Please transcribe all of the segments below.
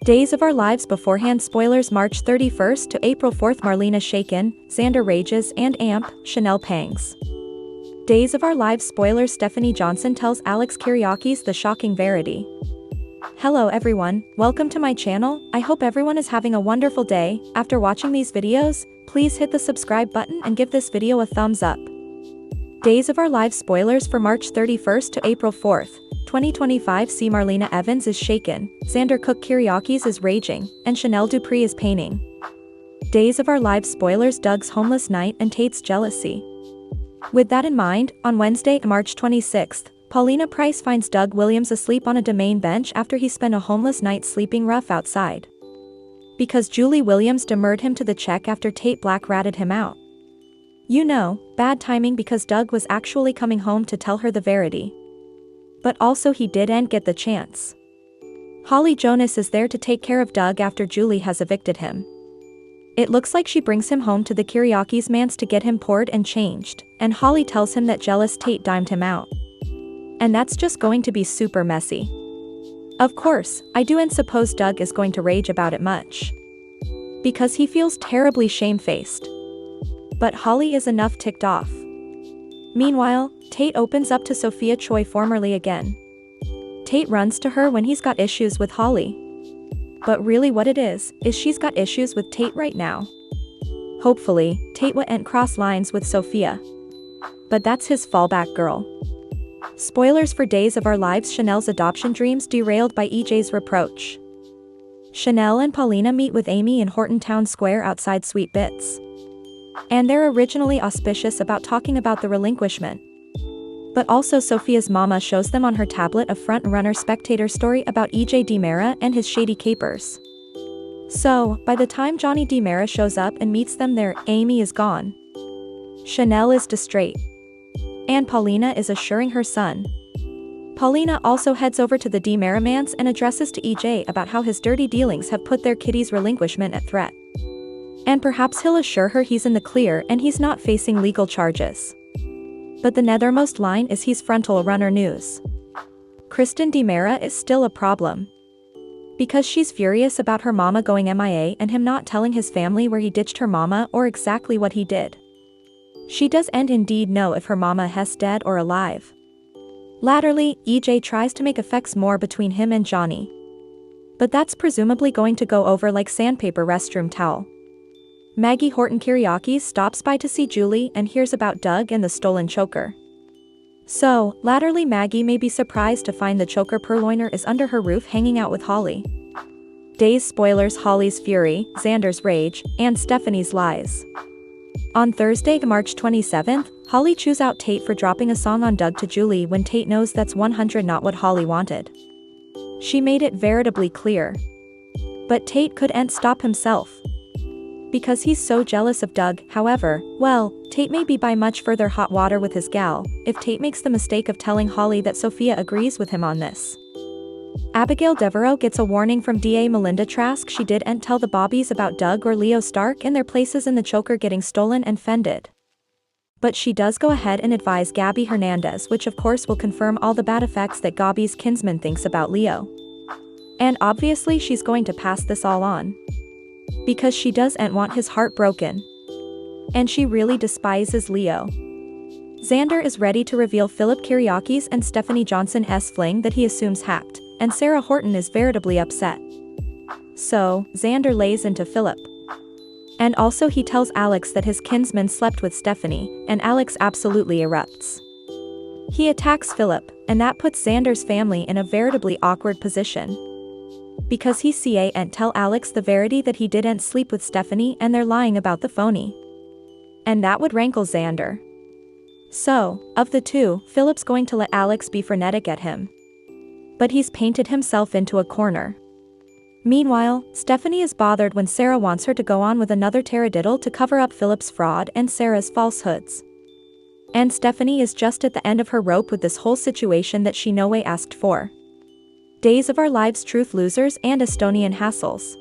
Days of Our Lives beforehand spoilers March 31st to April 4th Marlena shaken, Xander rages and Amp, Chanel pangs. Days of Our Lives spoilers Stephanie Johnson tells Alex Kyriakis the shocking verity. Hello everyone, welcome to my channel. I hope everyone is having a wonderful day. After watching these videos, please hit the subscribe button and give this video a thumbs up. Days of Our Lives spoilers for March 31st to April 4th, 2025 see Marlena Evans is shaken, Xander Kyriakis is raging, and Chanel Dupree is painting. Days of Our Lives spoilers Doug's homeless night and Tate's jealousy. With that in mind, on Wednesday, March 26th, Paulina Price finds Doug Williams asleep on a domain bench after he spent a homeless night sleeping rough outside. Because Julie Williams demurred him to the check after Tate Black ratted him out. You know, bad timing because Doug was actually coming home to tell her the verity. But also he didn't get the chance. Holly Jonas is there to take care of Doug after Julie has evicted him. It looks like she brings him home to the Kyriakis manse to get him poured and changed, and Holly tells him that jealous Tate dimed him out. And that's just going to be super messy. Of course, I do and suppose Doug is going to rage about it much. Because he feels terribly shamefaced. But Holly is enough ticked off. Meanwhile, Tate opens up to Sophia Choi formerly again. Tate runs to her when he's got issues with Holly. But really what it is she's got issues with Tate right now. Hopefully, Tate won't cross lines with Sophia. But that's his fallback girl. Spoilers for Days of Our Lives Chanel's adoption dreams derailed by EJ's reproach. Chanel and Paulina meet with Amy in Horton Town Square outside Sweet Bits. And they're originally auspicious about talking about the relinquishment. But also Sophia's mama shows them on her tablet a front-runner Spectator story about EJ DiMera and his shady capers. So, by the time Johnny DiMera shows up and meets them there, Amy is gone. Chanel is distraught. And Paulina is assuring her son. Paulina also heads over to the DiMera manse and addresses to EJ about how his dirty dealings have put their kitty's relinquishment at threat. And perhaps he'll assure her he's in the clear and he's not facing legal charges. But the nethermost line is he's frontal runner news. Kristen DiMera is still a problem. Because she's furious about her mama going MIA and him not telling his family where he ditched her mama or exactly what he did. She does and indeed know if her mama is dead or alive. Latterly, EJ tries to make effects more between him and Johnny. But that's presumably going to go over like sandpaper restroom towel. Maggie Horton Kyriakis stops by to see Julie and hears about Doug and the stolen choker. So, latterly Maggie may be surprised to find the choker purloiner is under her roof hanging out with Holly. Days spoilers Holly's fury, Xander's rage, and Stephanie's lies. On Thursday, March 27th, Holly chews out Tate for dropping a song on Doug to Julie when Tate knows that's 100 not what Holly wanted. She made it veritably clear. But Tate couldn't stop himself. Because he's so jealous of Doug, however, well, Tate may be by much further hot water with his gal, if Tate makes the mistake of telling Holly that Sophia agrees with him on this. Abigail Devereaux gets a warning from DA Melinda Trask she didn't tell the Bobbies about Doug or Leo Stark and their places in the choker getting stolen and fended. But she does go ahead and advise Gabby Hernandez, which of course will confirm all the bad effects that Gabby's kinsman thinks about Leo. And obviously she's going to pass this all on. Because she doesn't want his heart broken. And she really despises Leo. Xander is ready to reveal Philip Kyriakis and Stephanie Johnson's fling that he assumes hacked, and Sarah Horton is veritably upset. So, Xander lays into Philip. And also he tells Alex that his kinsman slept with Stephanie, and Alex absolutely erupts. He attacks Philip, and that puts Xander's family in a veritably awkward position. Because he can't tell Alex the verity that he didn't sleep with Stephanie and they're lying about the phony. And that would rankle Xander. So, of the two, Philip's going to let Alex be frenetic at him. But he's painted himself into a corner. Meanwhile, Stephanie is bothered when Sarah wants her to go on with another taradiddle to cover up Philip's fraud and Sarah's falsehoods. And Stephanie is just at the end of her rope with this whole situation that she no way asked for. Days of Our Lives Truth Losers and Estonian Hassles.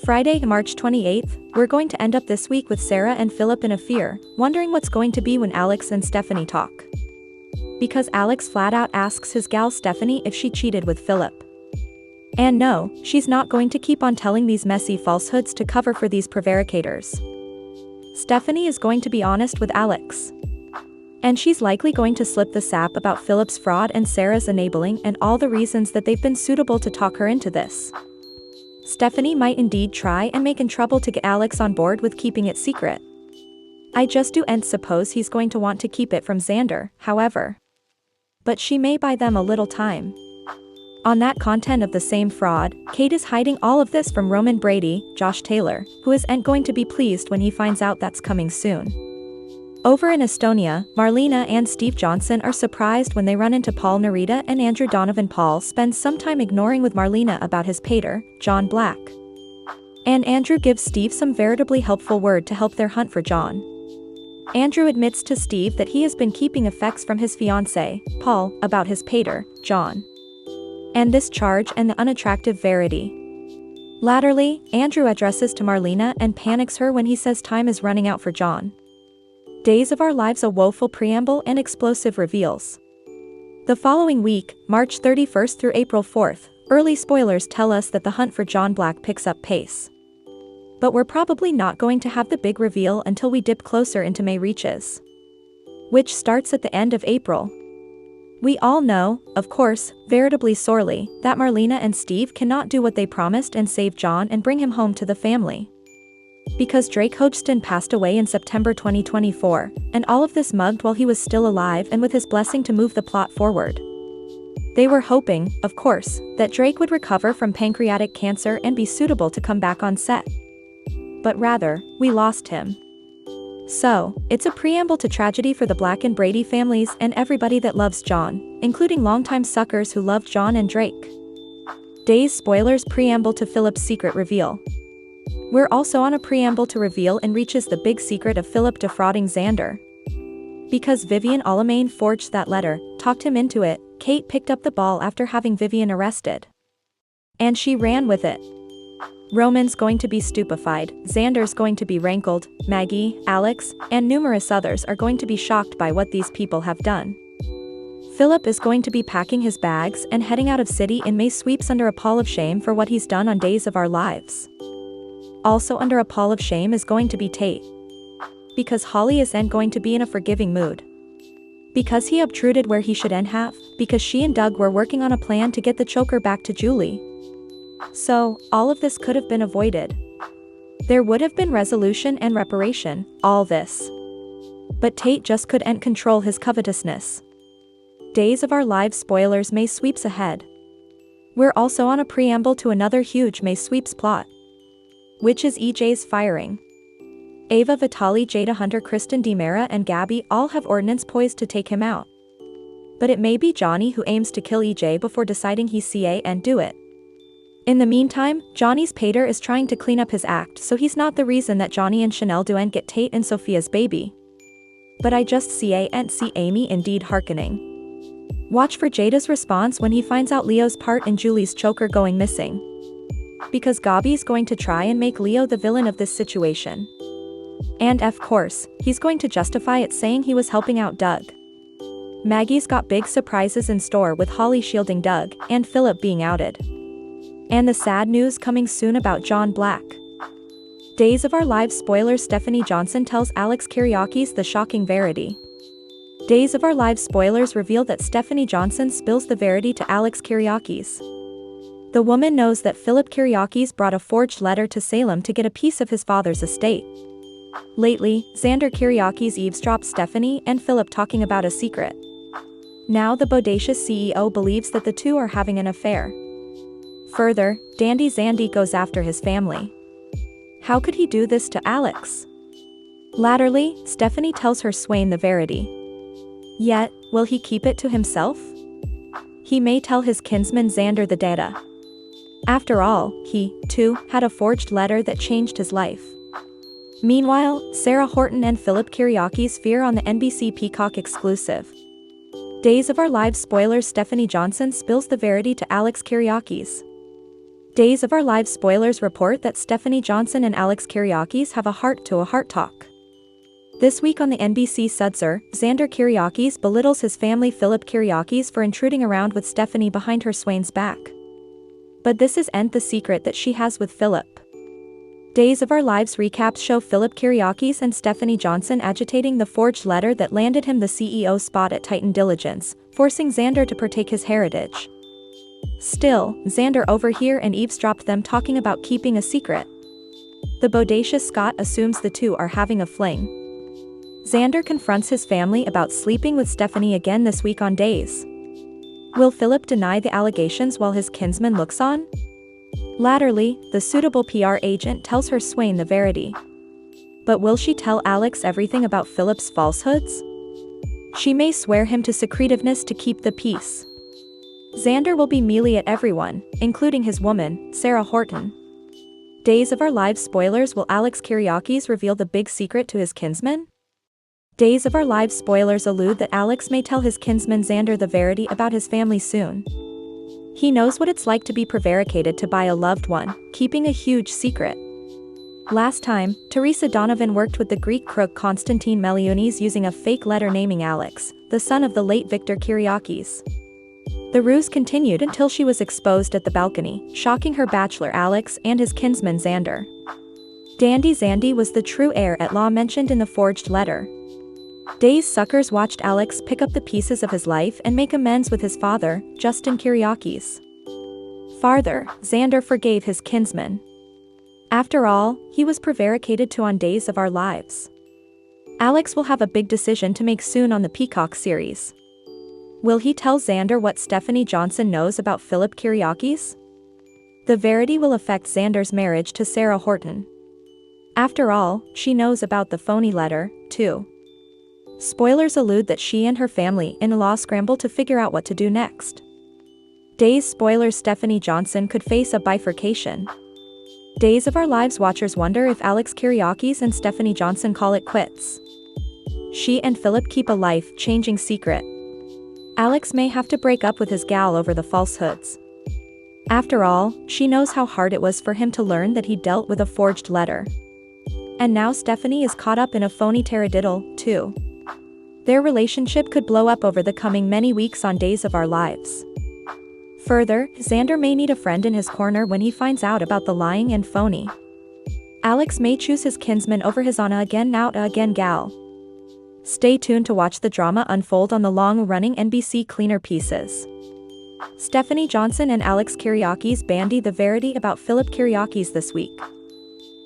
Friday, March 28th, we're going to end up this week with Sarah and Philip in a fear, wondering what's going to be when Alex and Stephanie talk. Because Alex flat out asks his gal Stephanie if she cheated with Philip. And no, she's not going to keep on telling these messy falsehoods to cover for these prevaricators. Stephanie is going to be honest with Alex. And she's likely going to slip the sap about Philip's fraud and Sarah's enabling and all the reasons that they've been suitable to talk her into this. Stephanie might indeed try and make in trouble to get Alex on board with keeping it secret. I just don't suppose he's going to want to keep it from Xander, however. But she may buy them a little time. On that content of the same fraud, Kate is hiding all of this from Roman Brady, Josh Taylor, who isn't going to be pleased when he finds out that's coming soon. Over in Estonia, Marlena and Steve Johnson are surprised when they run into Paul Narita and Andrew Donovan. Paul spends some time ignoring with Marlena about his pater, John Black. And Andrew gives Steve some veritably helpful word to help their hunt for John. Andrew admits to Steve that he has been keeping effects from his fiancé, Paul, about his pater, John. And this charge and the unattractive Verity. Latterly, Andrew addresses to Marlena and panics her when he says time is running out for John. Days of Our Lives, a woeful preamble and explosive reveals. The following week, March 31st through April 4th, early spoilers tell us that the hunt for John Black picks up pace. But we're probably not going to have the big reveal until we dip closer into May reaches, which starts at the end of April. We all know, of course, veritably sorely, that Marlena and Steve cannot do what they promised and save John and bring him home to the family. Because Drake Hodgson passed away in September 2024, and all of this mugged while he was still alive and with his blessing to move the plot forward. They were hoping, of course, that Drake would recover from pancreatic cancer and be suitable to come back on set. But rather, we lost him. So, it's a preamble to tragedy for the Black and Brady families and everybody that loves John, including longtime suckers who loved John and Drake. Days spoilers preamble to Philip's secret reveal. We're also on a preamble to reveal and reaches the big secret of Philip defrauding Xander. Because Vivian Alamain forged that letter, talked him into it, Kate picked up the ball after having Vivian arrested. And she ran with it. Roman's going to be stupefied, Xander's going to be rankled, Maggie, Alex, and numerous others are going to be shocked by what these people have done. Philip is going to be packing his bags and heading out of city in May sweeps under a pall of shame for what he's done on Days of Our Lives. Also under a pall of shame is going to be Tate. Because Holly isn't going to be in a forgiving mood. Because he obtruded where he shouldn't have, because she and Doug were working on a plan to get the choker back to Julie. So, all of this could have been avoided. There would have been resolution and reparation, all this. But Tate just couldn't control his covetousness. Days of Our Lives spoilers May sweeps ahead. We're also on a preamble to another huge May sweeps plot, which is EJ's firing. Ava, Vitali, Jada Hunter, Kristen DiMera and Gabby all have ordnance poised to take him out. But it may be Johnny who aims to kill EJ before deciding he's CA and do it. In the meantime, Johnny's pater is trying to clean up his act, so he's not the reason that Johnny and Chanel don't get Tate and Sophia's baby. But I just see Amy indeed hearkening. Watch for Jada's response when he finds out Leo's part in Julie's choker going missing. Because Gabi's going to try and make Leo the villain of this situation. And of course, he's going to justify it saying he was helping out Doug. Maggie's got big surprises in store with Holly shielding Doug and Philip being outed. And the sad news coming soon about John Black. Days of Our Lives spoilers Stephanie Johnson tells Alex Kyriakis the shocking Verity. Days of Our Lives spoilers reveal that Stephanie Johnson spills the Verity to Alex Kyriakis. The woman knows that Philip Kyriakis brought a forged letter to Salem to get a piece of his father's estate. Lately, Xander Kyriakis eavesdropped Stephanie and Philip talking about a secret. Now the bodacious CEO believes that the two are having an affair. Further, Dandy Zandy goes after his family. How could he do this to Alex? Latterly, Stephanie tells her swain the Verity. Yet, will he keep it to himself? He may tell his kinsman Xander the data. After all, he, too, had a forged letter that changed his life. Meanwhile, Sarah Horton and Philip Kyriakis fear on the NBC Peacock exclusive. Days of Our Lives spoilers Stephanie Johnson spills the Verity to Alex Kyriakis. Days of Our Lives spoilers report that Stephanie Johnson and Alex Kyriakis have a heart-to-a-heart talk. This week on the NBC Sudser, Xander Kyriakis belittles his family Philip Kyriakis for intruding around with Stephanie behind her swain's back. But this isn't the secret that she has with Philip. Days of Our Lives recaps show Philip Kiriakis and Stephanie Johnson agitating the forged letter that landed him the CEO spot at Titan Diligence, forcing Xander to partake his heritage. Still, Xander overheard and eavesdropped them talking about keeping a secret. The bodacious Scott assumes the two are having a fling. Xander confronts his family about sleeping with Stephanie again this week on Days. Will Philip deny the allegations while his kinsman looks on? Latterly, the suitable PR agent tells her swain the verity. But will she tell Alex everything about Philip's falsehoods? She may swear him to secretiveness to keep the peace. Xander will be mealy at everyone, including his woman, Sarah Horton. Days of Our Lives spoilers. Will Alex Kiriakis reveal the big secret to his kinsman? Days of Our Lives spoilers allude that Alex may tell his kinsman Xander the verity about his family soon. He knows what it's like to be prevaricated to by a loved one, keeping a huge secret. Last time, Teresa Donovan worked with the Greek crook Konstantin Meliounis using a fake letter naming Alex, the son of the late Victor Kiriakis. The ruse continued until she was exposed at the balcony, shocking her bachelor Alex and his kinsman Xander. Dandy Xandy was the true heir at law mentioned in the forged letter. Days suckers watched Alex pick up the pieces of his life and make amends with his father, Justin Kiriakis. Farther, Xander forgave his kinsman. After all, he was prevaricated to on Days of Our Lives. Alex will have a big decision to make soon on the Peacock series. Will he tell Xander what Stephanie Johnson knows about Philip Kiriakis? The verity will affect Xander's marriage to Sarah Horton. After all, she knows about the phony letter, too. Spoilers allude that she and her family-in-law scramble to figure out what to do next. Days spoilers. Stephanie Johnson could face a bifurcation. Days of Our Lives watchers wonder if Alex Kiriakis and Stephanie Johnson call it quits. She and Philip keep a life-changing secret. Alex may have to break up with his gal over the falsehoods. After all, she knows how hard it was for him to learn that he dealt with a forged letter. And now Stephanie is caught up in a phony taradiddle, too. Their relationship could blow up over the coming many weeks on Days of Our Lives. Further, Xander may need a friend in his corner when he finds out about the lying and phony. Alex may choose his kinsman over his again gal. Stay tuned to watch the drama unfold on the long-running NBC Cleaner Pieces. Stephanie Johnson and Alex Kiriakis bandy the verity about Philip Kiriakis this week.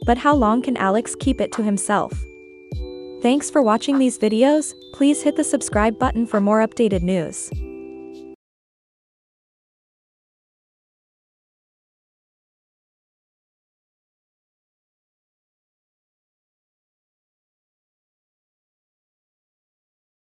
But how long can Alex keep it to himself? Thanks for watching these videos. Please hit the subscribe button for more updated news.